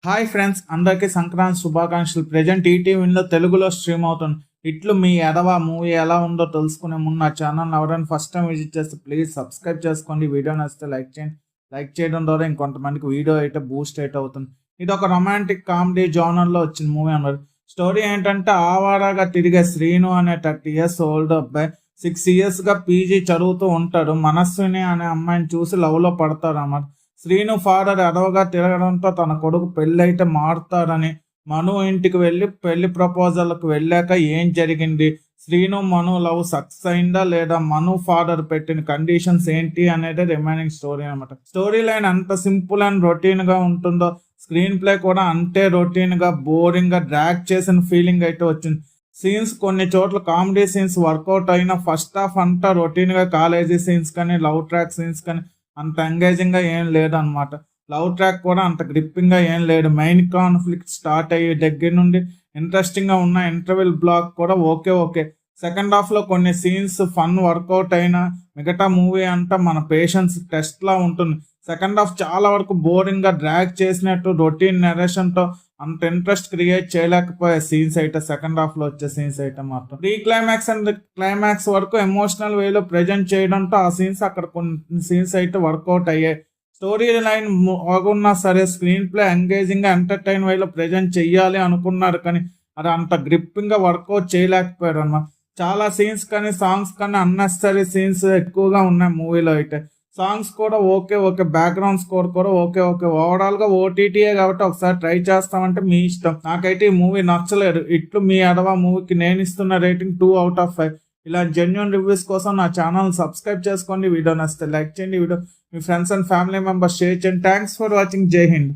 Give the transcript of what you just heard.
Hi friends, అందరికీ సంక్రాంతి శుభాకాంక్షలు. Present ఈటీవీలో తెలుగులో స్ట్రీమ్ అవుతుంది. ఇట్లు మీ ఎడవ మూవీ ఎలా ఉందో తెలుసుకునే ముందు నా ఛానల్ ఎవరైనా ఫస్ట్ టైం విజిట్ చేస్తే ప్లీజ్ సబ్స్క్రైబ్ చేసుకోండి. వీడియో నచ్చితే లైక్ చేయండి. లైక్ చేయడం ద్వారా ఇంకొంతమందికి వీడియో అయితే బూస్ట్ అయితే అవుతుంది. ఇది ఒక రొమాంటిక్ కామెడీ జోనర్లో వచ్చిన మూవీ అన్నారు. స్టోరీ ఏంటంటే ఆవారాగా తిరిగే శ్రీను అనే 30 years ఓల్డ్ అబ్బాయి 6 yearsగా పీజీ చదువుతూ ఉంటాడు. మనస్విని అనే అమ్మాయిని చూసి లవ్లో పడతాడు అన్నమాట. శ్రీను ఫాదర్ ఎడవగా తిరగడంతో తన కొడుకు పెళ్ళైతే మారుతాడని మను ఇంటికి వెళ్ళి పెళ్లి ప్రపోజల్కి వెళ్ళాక ఏం జరిగింది, శ్రీను మను లవ్ సక్సెస్ అయిందా లేదా, మను ఫాదర్ పెట్టిన కండిషన్స్ ఏంటి అనేది రిమైనింగ్ స్టోరీ అనమాట. స్టోరీ లైన్ ఎంత సింపుల్ అండ్ రొటీన్ గా ఉంటుందో స్క్రీన్ ప్లే కూడా అంతే రొటీన్ గా బోరింగ్ గా డ్రాగ్ చేసిన ఫీలింగ్ అయితే వచ్చింది. సీన్స్ కొన్ని చోట్ల కామెడీ సీన్స్ వర్కౌట్ అయినా ఫస్ట్ హాఫ్ అంతా రొటీన్ గా కాలేజీ సీన్స్ కానీ లవ్ ట్రాక్ సీన్స్ కానీ అంత ఎంగేజింగ్ గా ఏం లేదు అనమాట. లవ్ ట్రాక్ కూడా అంత గ్రిప్పింగ్ గా ఏం లేదు. మెయిన్ కాన్ఫ్లిక్ట్ స్టార్ట్ అయ్యే దగ్గర నుండి ఇంట్రెస్టింగ్ గా ఉన్న ఇంటర్వెల్ బ్లాక్ కూడా ఓకే. సెకండ్ హాఫ్ లో కొన్ని సీన్స్ ఫన్ వర్కౌట్ అయినా మిగతా మూవీ అంతా మన పేషెన్స్ టెస్ట్ లా ఉంటుంది. సెకండ్ హాఫ్ చాలా వరకు బోరింగ్ గా డ్రాగ్ చేసినట్టు రొటీన్ నెరేషన్ తో అంత ఇంట్రెస్ట్ క్రియేట్ చేయలేకపోయే సీన్స్ అయితే సెకండ్ హాఫ్ లో వచ్చే సీన్స్ అయితే మాత్రం ప్రీ క్లైమాక్స్ అండ్ క్లైమాక్స్ వరకు ఎమోషనల్ వేలో ప్రెజెంట్ చేయడంతో ఆ సీన్స్ అక్కడ కొన్ని సీన్స్ అయితే వర్కౌట్ అయ్యాయి. స్టోరీ లైన్ బాగున్నా సరే స్క్రీన్ ప్లే ఎంగేజింగ్ గా ఎంటర్టైన్ వేలో ప్రెజెంట్ చెయ్యాలి అనుకున్నారు కానీ అది అంత గ్రిప్పింగ్ గా వర్కౌట్ చేయలేకపోయారు అన్నమాట. చాలా సీన్స్ కానీ సాంగ్స్ కానీ అన్నెసరీ సీన్స్ ఎక్కువగా ఉన్నాయి మూవీలో అయితే. సాంగ్స్ కూడా ఓకే బ్యాక్గ్రౌండ్ స్కోర్ కూడా ఓకే ఓవరాల్ గా ఓటీటీఏ కాబట్టి ఒకసారి ట్రై చేస్తామంటే మీ ఇష్టం. నాకైతే ఈ మూవీ నచ్చలేదు. ఇట్లు మీ అడవ మూవీకి నేను ఇస్తున్న రేటింగ్ 2/5. ఇలా జెన్యున్ రివ్యూస్ కోసం నా ఛానల్ సబ్స్క్రైబ్ చేసుకోండి. వీడియో నచ్చితే లైక్ చేయండి. వీడియో మీ friends and family members share చేయండి. Thanks for watching. జై హింద్.